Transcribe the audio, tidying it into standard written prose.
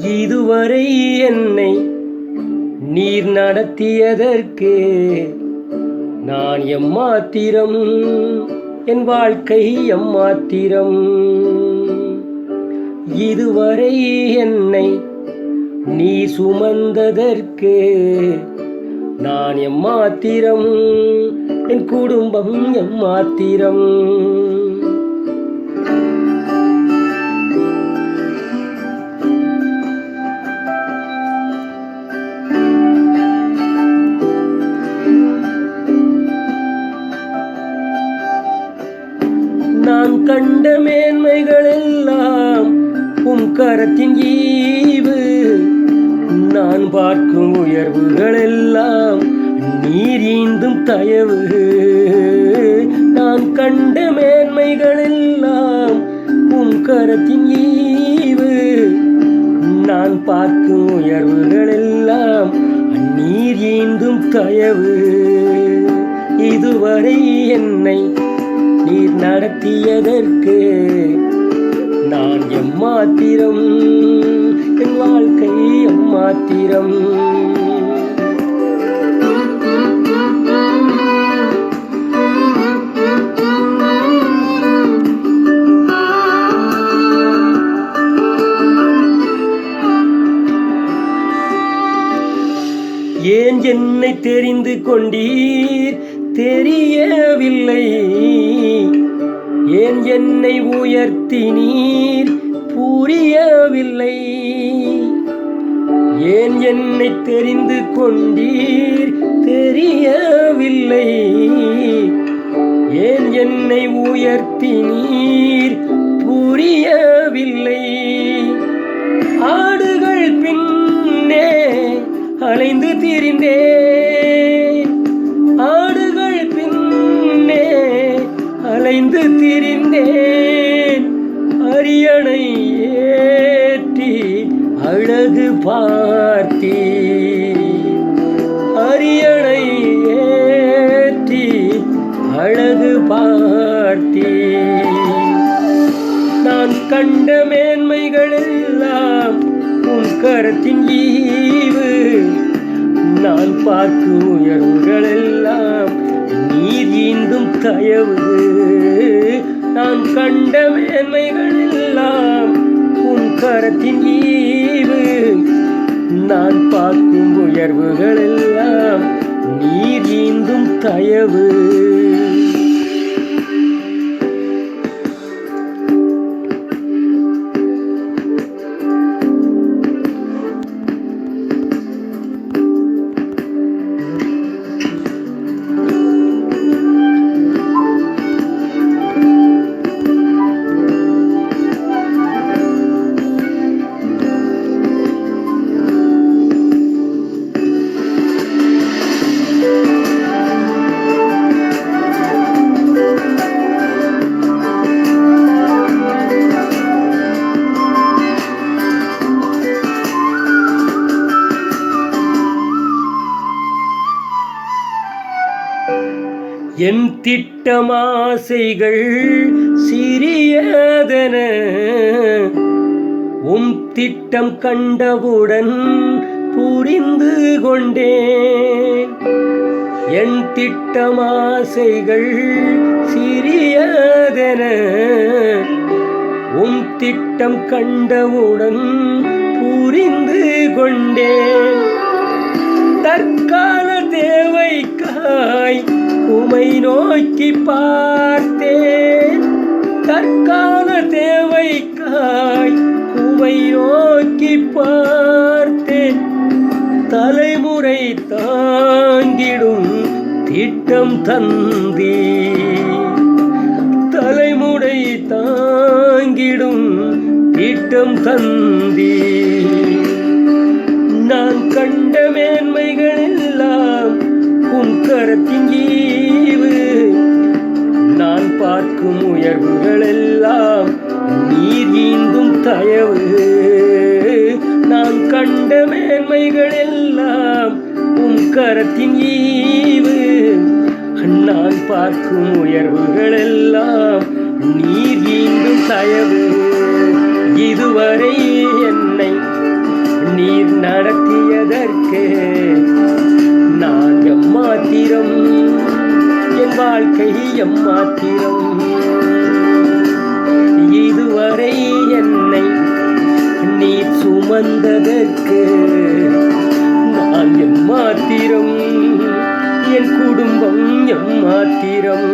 இதுவரை என்னை நீர் நடத்தியதற்கு நான் எம்மாத்திரம், என் வாழ்க்கை எம்மாத்திரம். இதுவரை என்னை நீ சுமந்ததற்கு நான் எம்மாத்திரம், என் குடும்பம் எம்மாத்திரம். நான் கண்ட மேன்மைகள் எல்லாம் உம் கரத்தின் ஈவு, நான் பார்க்கும் உயர்வுகள் எல்லாம் நீர் ஈந்தும் தயவு. நான் கண்ட மேன்மைகள் எல்லாம் உம் கரத்தின் ஈவு, நான் பார்க்கும் உயர்வுகள் எல்லாம் நீர் ஈந்தும் தயவு. இதுவரை என்னை நீர் நடத்தியதற்கு நான் எம்மாத்திரம், என் வாழ்க்கை எம்மாத்திரம். ஏன் என்னை தெரிந்து கொண்டீர் தெரியவில்லை, ஏன் என்னை உயர்த்தினீர் புரியவில்லை. ஏன் என்னை தெரிந்து கொண்டீர் தெரியவில்லை, ஏன் என்னை உயர்த்தினீர் புரியவில்லை. ஆடுகள் பின்னே அலைந்து திரிந்தேன், ஆடுகள் பின்னே அலைந்து திரிந்தேன். அரியணை ஏற்றி அழகு பார்த்தீ, அரியணை ஏற்றி அழகு பார்த்தீ. நான் கண்ட மேன்மைகள் எல்லாம் உன் கரத்தின் ஈவு, நான் பார்க்கும் உயர்வுகள் எல்லாம் நீர் ஈந்தும் தயவு. நான் கண்ட மேன்மைகள் எல்லாம் உன் கரத்தின் ஈவு, நான் பார்க்கும் உயர்வுகள் எல்லாம் நீர் ஈந்தும் தயவு. என் திட்டமாசைகள் சிறியதென உம் திட்டம் கண்டவுடன் புரிந்து கொண்டேன். என் திட்டமாசைகள் சிறியதென உம் திட்டம் கண்டவுடன் புரிந்து கொண்டேன். தற்கால தேவைக்காய் உமை நோக்கி பார்த்தேன், தற்கால தேவைக்காய் உமை நோக்கி பார்த்தேன். தலைமுறை தாங்கிடும் திட்டம் தந்தீ, தலைமுறை தாங்கிடும் திட்டம் தந்தீ. நான் கண்ட மேன்மைகள் எல்லாம் உன் கரத்தின் ஈவு, நான் பார்க்கும் உயர்வுகள் எல்லாம் நீர் ஈந்தும் தயவு. நான் கண்ட மேன்மைகள் எல்லாம் உன் கரத்தின் ஈவு, நான் பார்க்கும் உயர்வுகள் எல்லாம் நீர் ஈந்தும் தயவு. இதுவரை என்னை சுமந்ததற்கு நான் எம்மாத்திரம், என் வாழ்க்கை எம்மாத்திரம். இதுவரை என்னை நீ சுமந்ததற்கு நான் எம்மாத்திரம், என் குடும்பம் எம்மாத்திரம்.